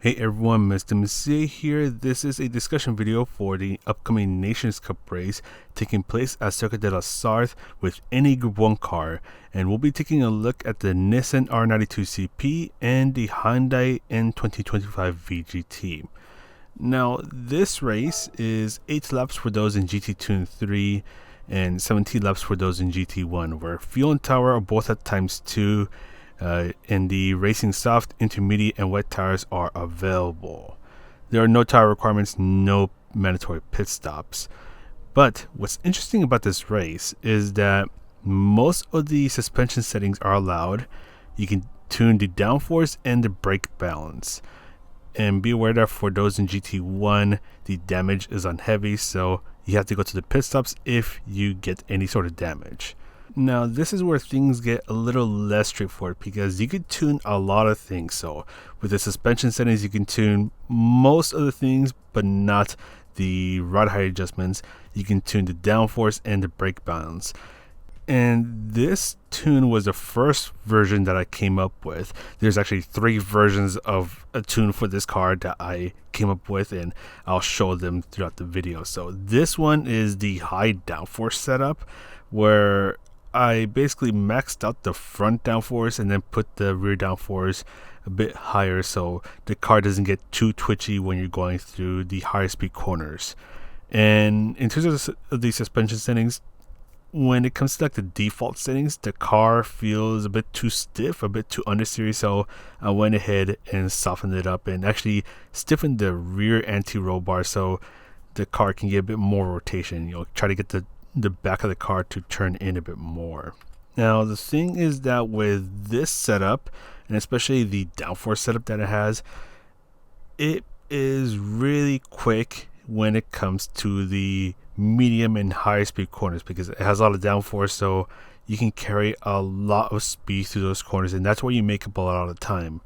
Hey everyone, Mr. Monsieur here. This is a discussion video for the upcoming Nations Cup race taking place at Circuit de la Sarthe with any Group 1 car, and we'll be taking a look at the Nissan R92CP and the Hyundai N 2025 VGT. Now, this race is 8 laps for those in GT2 and 3 and 17 laps for those in GT1, where fuel and tower are both at ×2. And the racing soft, intermediate, and wet tires are available. There are no tire requirements, no mandatory pit stops. But what's interesting about this race is that most of the suspension settings are allowed. You can tune the downforce and the brake balance. And be aware that for those in GT1, the damage is on heavy, so you have to go to the pit stops if you get any sort of damage. Now, this is where things get a little less straightforward because you can tune a lot of things. So with the suspension settings, you can tune most of the things, but not the rod height adjustments. You can tune the downforce and the brake balance. And this tune was the first version that I came up with. There's actually 3 versions of a tune for this car that I came up with, and I'll show them throughout the video. So this one is the high downforce setup, where I basically maxed out the front downforce and then put the rear downforce a bit higher so the car doesn't get too twitchy when you're going through the higher speed corners. And in terms of the suspension settings, when it comes to like the default settings, the car feels a bit too stiff, a bit too understeery, so I went ahead and softened it up and actually stiffened the rear anti-roll bar so the car can get a bit more rotation. Try to get the back of the car to turn in a bit more. Now, the thing is that with this setup, and especially the downforce setup that it has, it is really quick when it comes to the medium and high speed corners because it has a lot of downforce, so you can carry a lot of speed through those corners, and that's where you make up a lot of the time.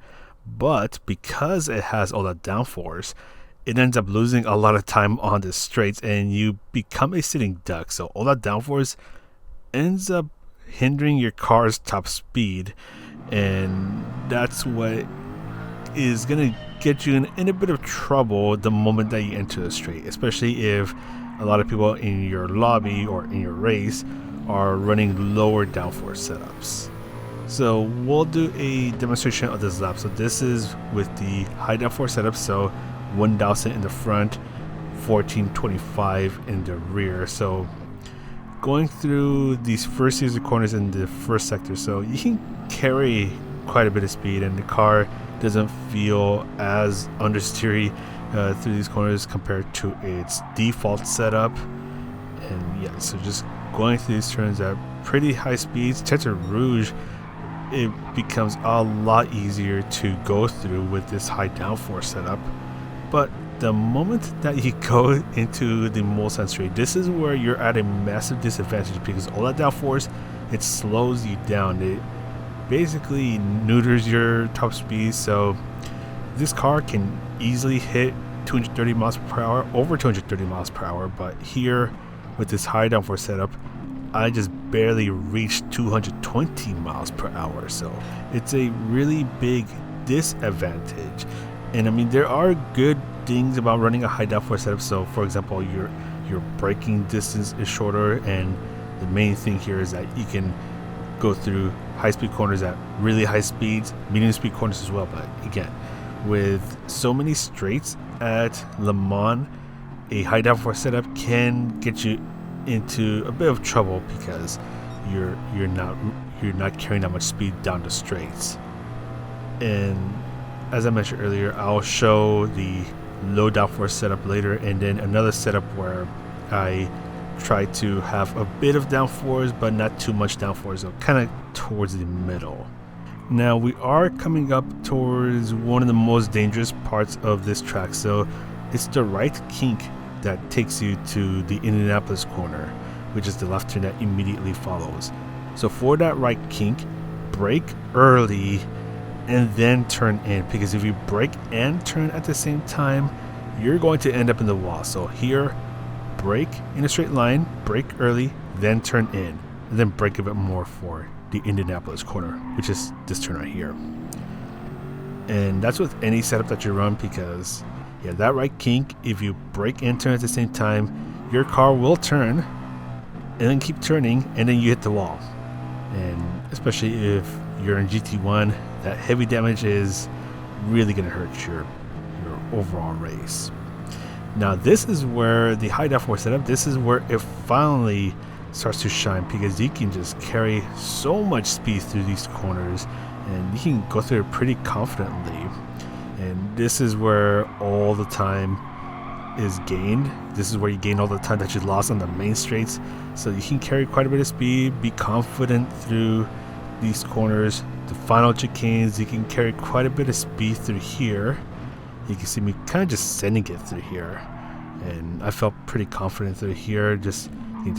But because it has all that downforce, it ends up losing a lot of time on the straights and you become a sitting duck. So all that downforce ends up hindering your car's top speed, and that's what is going to get you in a bit of trouble the moment that you enter the straight, especially if a lot of people in your lobby or in your race are running lower downforce setups. So we'll do a demonstration of this lap. So this is with the high downforce setup, so 1000 in the front, 1425 in the rear. So going through these first series of corners in the first sector, so you can carry quite a bit of speed and the car doesn't feel as understeery through these corners compared to its default setup. And yeah, so just going through these turns at pretty high speeds, Tete Rouge, it becomes a lot easier to go through with this high downforce setup. But the moment that you go into the Mulsanne straight, this is where you're at a massive disadvantage because all that downforce, it slows you down. It basically neuters your top speed, so this car can easily hit 230 miles per hour, over 230 miles per hour, but here with this high downforce setup, I just barely reached 220 miles per hour, so it's a really big disadvantage. And I mean, there are good things about running a high downforce setup. So for example, your braking distance is shorter, and the main thing here is that you can go through high speed corners at really high speeds, medium speed corners as well. But again, with so many straights at LeMans, a high downforce setup can get you into a bit of trouble because you're not carrying that much speed down the straights. And as I mentioned earlier, I'll show the low downforce setup later, and then another setup where I try to have a bit of downforce but not too much downforce, so kind of towards the middle. Now we are coming up towards one of the most dangerous parts of this track, so it's the right kink that takes you to the Indianapolis corner, which is the left turn that immediately follows. So for that right kink, brake early and then turn in, because if you brake and turn at the same time, you're going to end up in the wall. So here, brake in a straight line, brake early, then turn in, and then brake a bit more for the Indianapolis corner, which is this turn right here. And that's with any setup that you run, because yeah, that right kink, if you brake and turn at the same time, your car will turn and then keep turning, and then you hit the wall. And especially if you're in GT1, that heavy damage is really going to hurt your overall race. Now this is where the high downforce setup, this is where it finally starts to shine, because you can just carry so much speed through these corners and you can go through it pretty confidently. And this is where all the time is gained. This is where you gain all the time that you lost on the main straights, so you can carry quite a bit of speed, be confident through these corners. The final chicanes, you can carry quite a bit of speed through here. You can see me kind of just sending it through here, and I felt pretty confident through here, just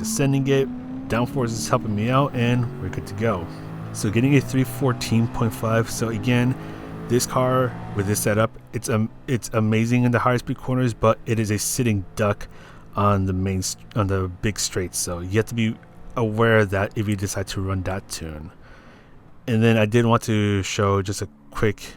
sending it. Downforce is helping me out, and we're good to go. So getting a 314.5. So again, this car with this setup, it's amazing in the higher speed corners, but it is a sitting duck on the big straights. So you have to be aware of that if you decide to run that tune. And then I did want to show just a quick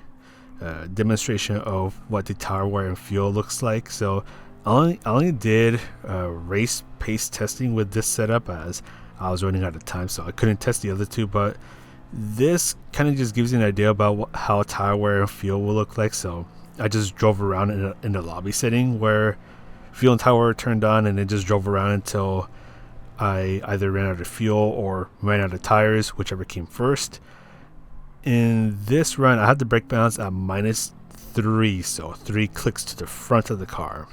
demonstration of what the tire wear and feel looks like. So I only did race pace testing with this setup, as I was running out of time, so I couldn't test the other two, but this kind of just gives you an idea about how tire wear and feel will look like. So I just drove around in the lobby setting where fuel and tire wear turned on, and it just drove around until I either ran out of fuel or ran out of tires, whichever came first. In this run, I had the brake balance at -3, so 3 clicks to the front of the car,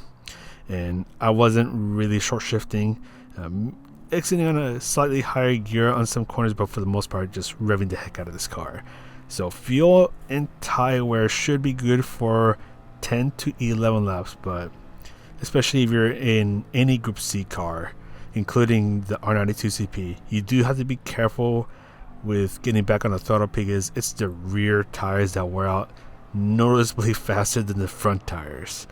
and I wasn't really short shifting, exiting on a slightly higher gear on some corners, but for the most part just revving the heck out of this car. So fuel and tire wear should be good for 10 to 11 laps, but especially if you're in any Group C car, including the R92CP, you do have to be careful with getting back on the throttle, because it's the rear tires that wear out noticeably faster than the front tires.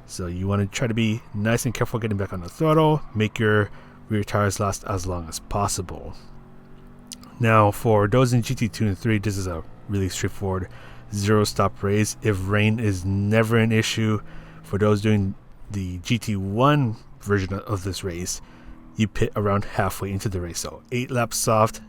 So you want to try to be nice and careful getting back on the throttle, make your rear tires last as long as possible. Now for those in GT2 and 3, this is a really straightforward 0-stop race. If rain is never an issue. For those doing the GT1 version of this race, you pit around halfway into the race. So 8 laps soft,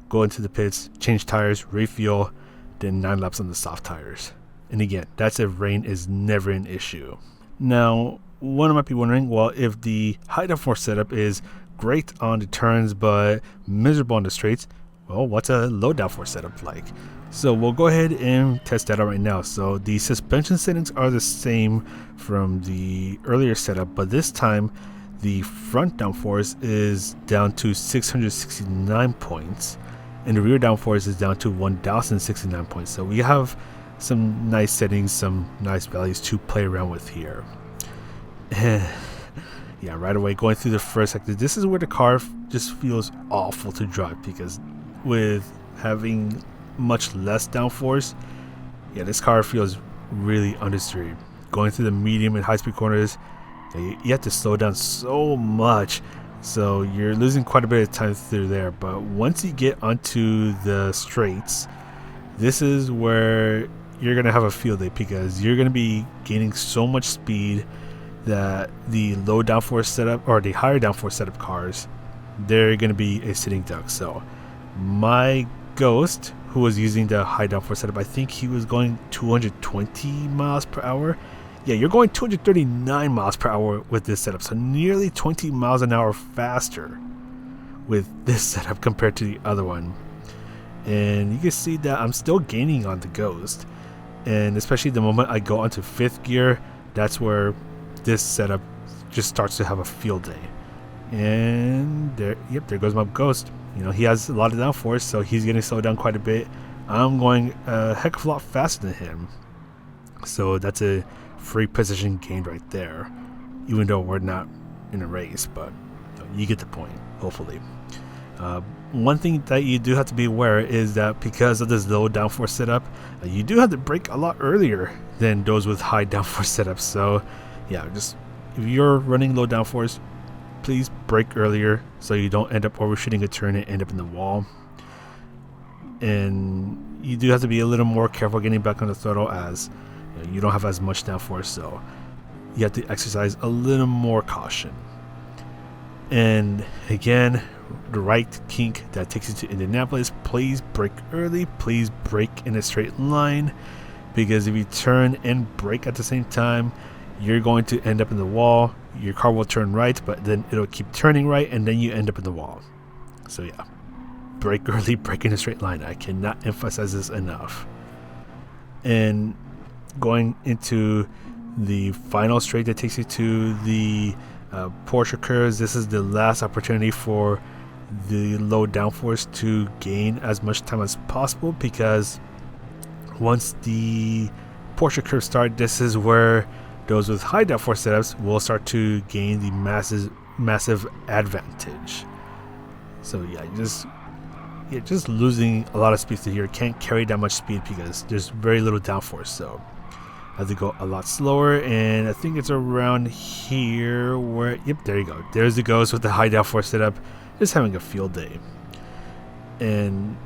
go into the pits, change tires, refuel, then 9 laps on the soft tires. And again, that's if rain is never an issue. Now, one might be wondering, well, if the high downforce setup is great on the turns but miserable on the straights, well, what's a low downforce setup like? So we'll go ahead and test that out right now. So the suspension settings are the same from the earlier setup, but this time the front downforce is down to 669 points, and the rear downforce is down to 1069 points. So we have some nice settings, some nice values to play around with here. Yeah, right away going through the first sector, this is where the car just feels awful to drive, because with having much less downforce, yeah, this car feels really understeered. Going through the medium and high speed corners, you have to slow down so much, so you're losing quite a bit of time through there. But once you get onto the straights, this is where you're gonna have a field day, because you're gonna be gaining so much speed that the low downforce setup or the higher downforce setup cars, they're gonna be a sitting duck. So my Ghost, who was using the high downforce setup, I think he was going 220 miles per hour. Yeah, you're going 239 miles per hour with this setup, so nearly 20 miles an hour faster with this setup compared to the other one. And you can see that I'm still gaining on the Ghost, and especially the moment I go onto 5th gear, that's where this setup just starts to have a field day. And there goes my Ghost. You know, he has a lot of downforce, so he's getting slowed down quite a bit. I'm going a heck of a lot faster than him, so that's a free position gained right there, even though we're not in a race, but you get the point, hopefully. One thing that you do have to be aware is that because of this low downforce setup, you do have to brake a lot earlier than those with high downforce setups. So yeah, just if you're running low downforce, please brake earlier so you don't end up overshooting a turn and end up in the wall. And you do have to be a little more careful getting back on the throttle, as you don't have as much downforce, so you have to exercise a little more caution. And again, the right kink that takes you to Indianapolis, please brake early, please brake in a straight line, because if you turn and brake at the same time, you're going to end up in the wall. Your car will turn right, but then it'll keep turning right, and then you end up in the wall. So yeah, brake early, brake in a straight line. I cannot emphasize this enough. And going into the final straight that takes you to the Porsche curves, this is the last opportunity for the low downforce to gain as much time as possible, because once the Porsche curves start, this is where those with high downforce setups will start to gain the massive advantage. So yeah, just losing a lot of speed to here. Can't carry that much speed because there's very little downforce, so I have to go a lot slower. And I think it's around here where, yep, there you go. There's the Ghost with the high downforce setup, just having a field day. And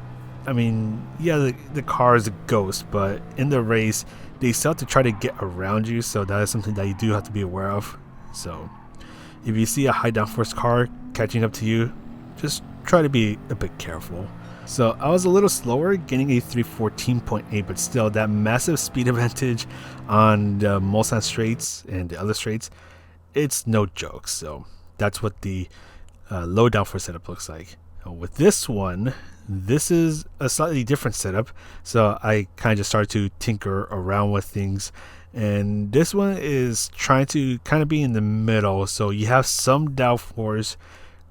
I mean, yeah, the car is a Ghost, but in the race they still have to try to get around you, so that is something that you do have to be aware of. So if you see a high downforce car catching up to you, just try to be a bit careful. So I was a little slower, getting a 314.8, but still that massive speed advantage on the Mulsanne straights and the other straights, it's no joke. So that's what the low downforce setup looks like. With this one, this is a slightly different setup, so I kind of just started to tinker around with things. And this one is trying to kind of be in the middle, so you have some downforce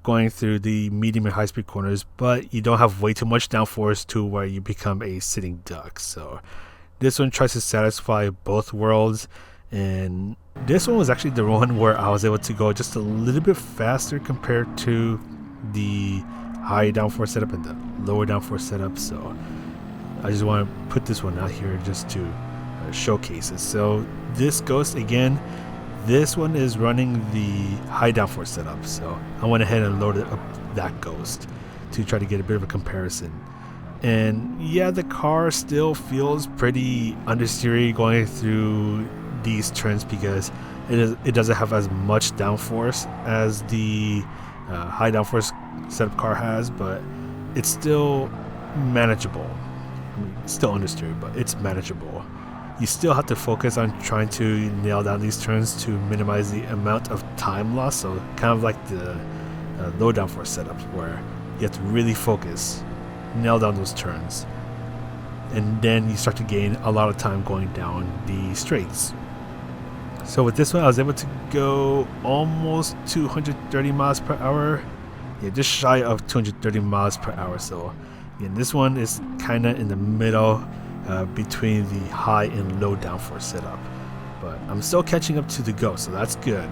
going through the medium and high speed corners, but you don't have way too much downforce to where you become a sitting duck. So this one tries to satisfy both worlds, and this one was actually the one where I was able to go just a little bit faster compared to the high downforce setup and the lower downforce setup. So I just want to put this one out here just to showcase it. So this Ghost, again, this one is running the high downforce setup, so I went ahead and loaded up that Ghost to try to get a bit of a comparison. And yeah, the car still feels pretty understeery going through these turns, because it doesn't have as much downforce as the high downforce setup car has, but it's still manageable. I mean, it's still understeery, but it's manageable. You still have to focus on trying to nail down these turns to minimize the amount of time loss. So kind of like the low downforce setup, where you have to really focus, nail down those turns, and then you start to gain a lot of time going down the straights. So with this one, I was able to go almost 230 miles per hour. Yeah, just shy of 230 miles per hour. So again, this one is kind of in the middle between the high and low downforce setup, but I'm still catching up to the Ghost, so that's good.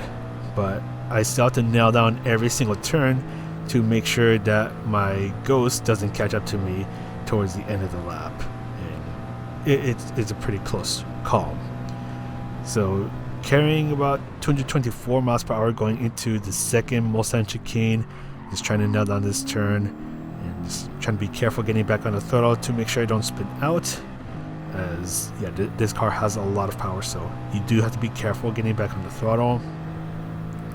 But I still have to nail down every single turn to make sure that my Ghost doesn't catch up to me towards the end of the lap, and it's a pretty close call. So carrying about 224 miles per hour going into the second Mulsanne chicane, just trying to nail down this turn and just trying to be careful getting back on the throttle to make sure I don't spin out, as yeah, this car has a lot of power, so you do have to be careful getting back on the throttle.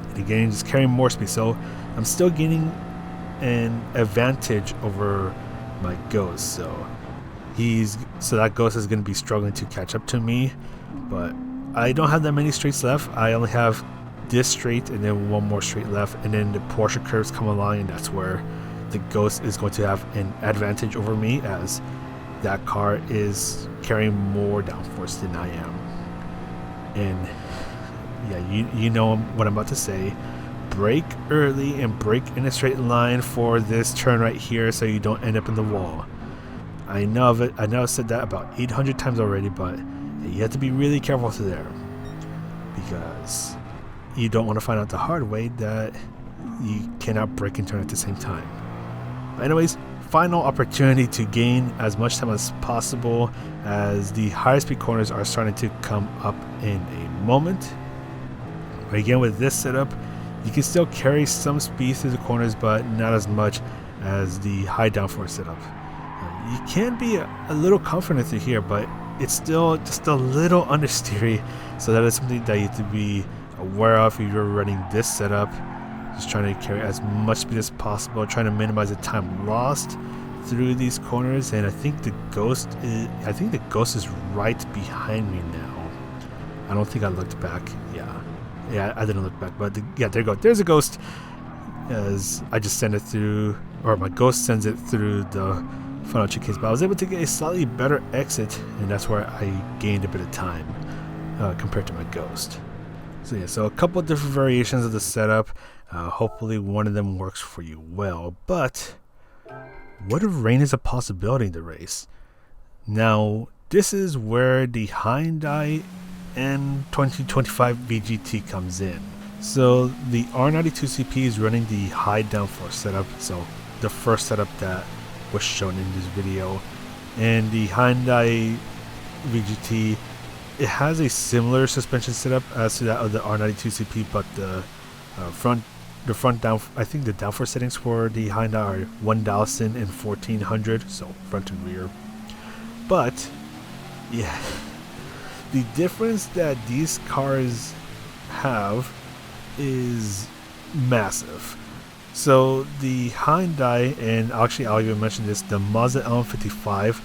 And again, just carrying more speed, so I'm still gaining an advantage over my Ghost. So that Ghost is going to be struggling to catch up to me, but I don't have that many straights left. I only have this straight and then one more straight left, and then the Porsche curves come along, and that's where the Ghost is going to have an advantage over me, as that car is carrying more downforce than I am. And yeah, you know what I'm about to say. Brake early and brake in a straight line for this turn right here, so you don't end up in the wall. I know I've said that about 800 times already, but you have to be really careful to there, because you don't want to find out the hard way that you cannot brake and turn at the same time. But anyways, final opportunity to gain as much time as possible, as the higher speed corners are starting to come up in a moment. But again, with this setup, you can still carry some speed through the corners, but not as much as the high downforce setup. you can be a little confident through here, but it's still just a little understeery. So that is something that you have to be aware of if you're running this setup. Just trying to carry as much speed as possible, trying to minimize the time lost through these corners. And I think the Ghost is right behind me now. I don't think I looked back. Yeah, I didn't look back, but yeah, there you go. There's a Ghost. As I just send it through, or my Ghost sends it through the funnel chicane, but I was able to get a slightly better exit, and that's where I gained a bit of time compared to my Ghost. So yeah, so a couple of different variations of the setup. Hopefully one of them works for you well. But what if rain is a possibility in the race? Now, this is where the Hyundai N 2025 VGT comes in. So the R92CP is running the high downforce setup, so the first setup that was shown in this video. And the Hyundai VGT, it has a similar suspension setup as to that of the R92CP, but the front down, I think the downforce settings for the Hyundai are 1000 and 1400, so front and rear. But yeah, the difference that these cars have is massive. So the Hyundai, and actually I'll even mention this, the Mazda L55,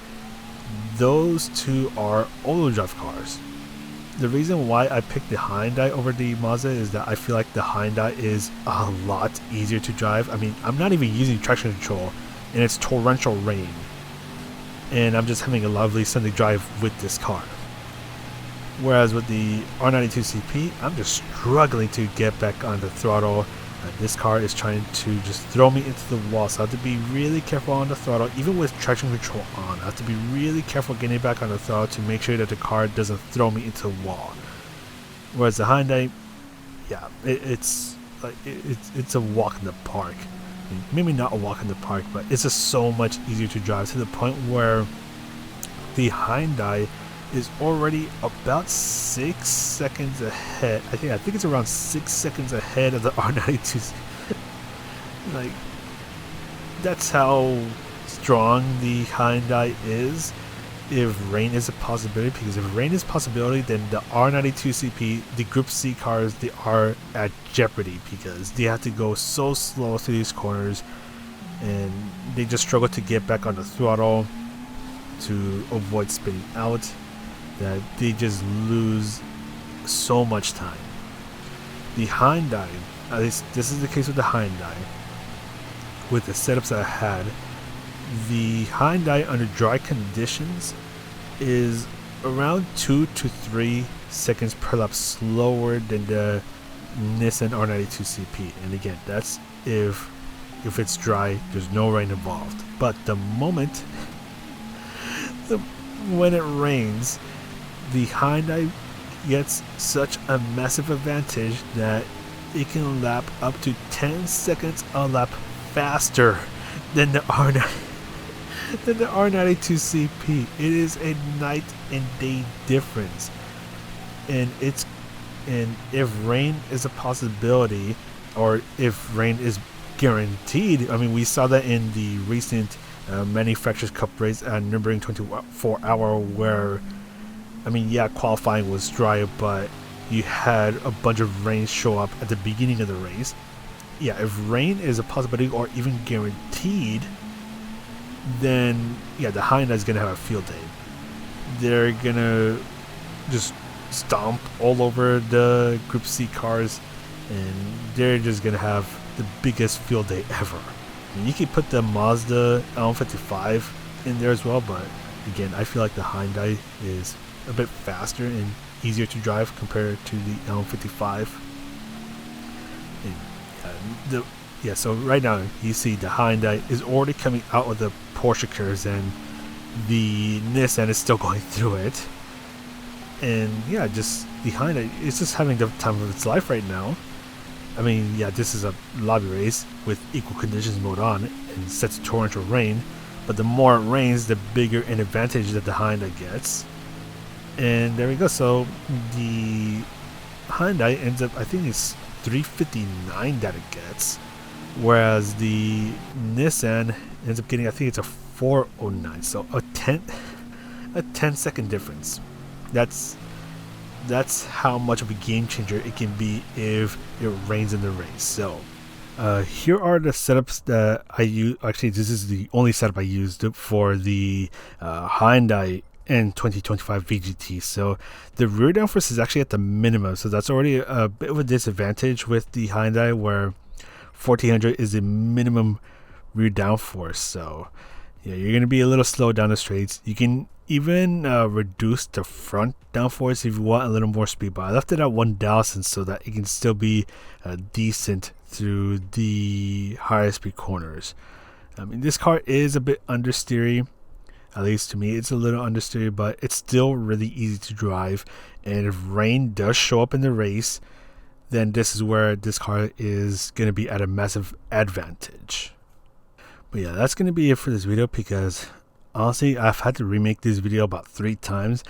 those two are all-wheel drive cars. The reason why I picked the Hyundai over the Mazda is that I feel like the Hyundai is a lot easier to drive. I mean, I'm not even using traction control, and it's torrential rain, and I'm just having a lovely Sunday drive with this car. Whereas with the R92CP, I'm just struggling to get back on the throttle. This car is trying to just throw me into the wall, so I have to be really careful on the throttle. Even with traction control on, I have to be really careful getting back on the throttle to make sure that the car doesn't throw me into the wall. Whereas the Hyundai, yeah, it's a walk in the park. I mean, maybe not a walk in the park, but it's just so much easier to drive, to the point where the Hyundai is already about 6 seconds ahead. I think it's around 6 seconds ahead of the R92. Like, that's how strong the Hyundai is. If rain is a possibility, because if rain is a possibility, then the R92CP, the Group C cars, they are at jeopardy, because they have to go so slow through these corners, and they just struggle to get back on the throttle to avoid spinning out, that they just lose so much time. The Hyundai, at least this is the case with the Hyundai, with the setups that I had, the Hyundai under dry conditions is around 2 to 3 seconds per lap slower than the Nissan R92CP. And again, that's if it's dry, there's no rain involved. But the moment when it rains, the Hyundai gets such a massive advantage that it can lap up to 10 seconds a lap faster than the R92CP. It is a night and day difference. And if rain is a possibility, or if rain is guaranteed, I mean, we saw that in the recent Manufacturers Cup race at Nürburgring 24 Hour, where, I mean, yeah, qualifying was dry, but you had a bunch of rain show up at the beginning of the race. Yeah, if rain is a possibility or even guaranteed, then yeah, the Hyundai is going to have a field day. They're going to just stomp all over the Group C cars, and they're just going to have the biggest field day ever. I mean, you could put the Mazda L55 in there as well, but again, I feel like the Hyundai is a bit faster and easier to drive compared to the L55. And so right now you see the Hyundai is already coming out of the Porsche curves, and the Nissan is still going through it. And yeah, just the Hyundai is just having the time of its life right now. I mean, yeah, this is a lobby race with equal conditions mode on and set to torrential rain, but the more it rains, the bigger an advantage that the Hyundai gets. And there we go. So the Hyundai ends up, I think it's 359 that it gets, whereas the Nissan ends up getting, I think it's a 409. So a 10-second difference. That's how much of a game changer it can be if it rains in the race. So here are the setups that I use. Actually, this is the only setup I used for the Hyundai N 2025 VGT. So the rear downforce is actually at the minimum, so that's already a bit of a disadvantage with the Hyundai, where 1400 is the minimum rear downforce. So yeah, you're going to be a little slow down the straights. You can even reduce the front downforce if you want a little more speed, but I left it at 1000 so that it can still be decent through the higher speed corners. I mean, this car is a bit understeery, at least to me. It's a little understeery, but it's still really easy to drive, and if rain does show up in the race, then this is where this car is going to be at a massive advantage. But yeah, that's going to be it for this video, because honestly, I've had to remake this video about 3 times.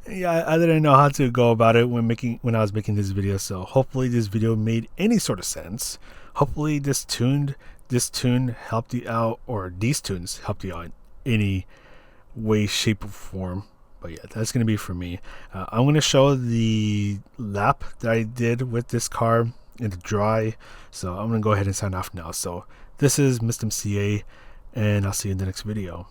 Yeah, I didn't know how to go about it when I was making this video, so hopefully this video made any sort of sense. Hopefully this tune helped you out, or these tunes helped you out in any way, shape, or form. But yeah, that's going to be for me. I'm going to show the lap that I did with this car in the dry, so I'm going to go ahead and sign off now. So this is Mr. MCA, and I'll see you in the next video.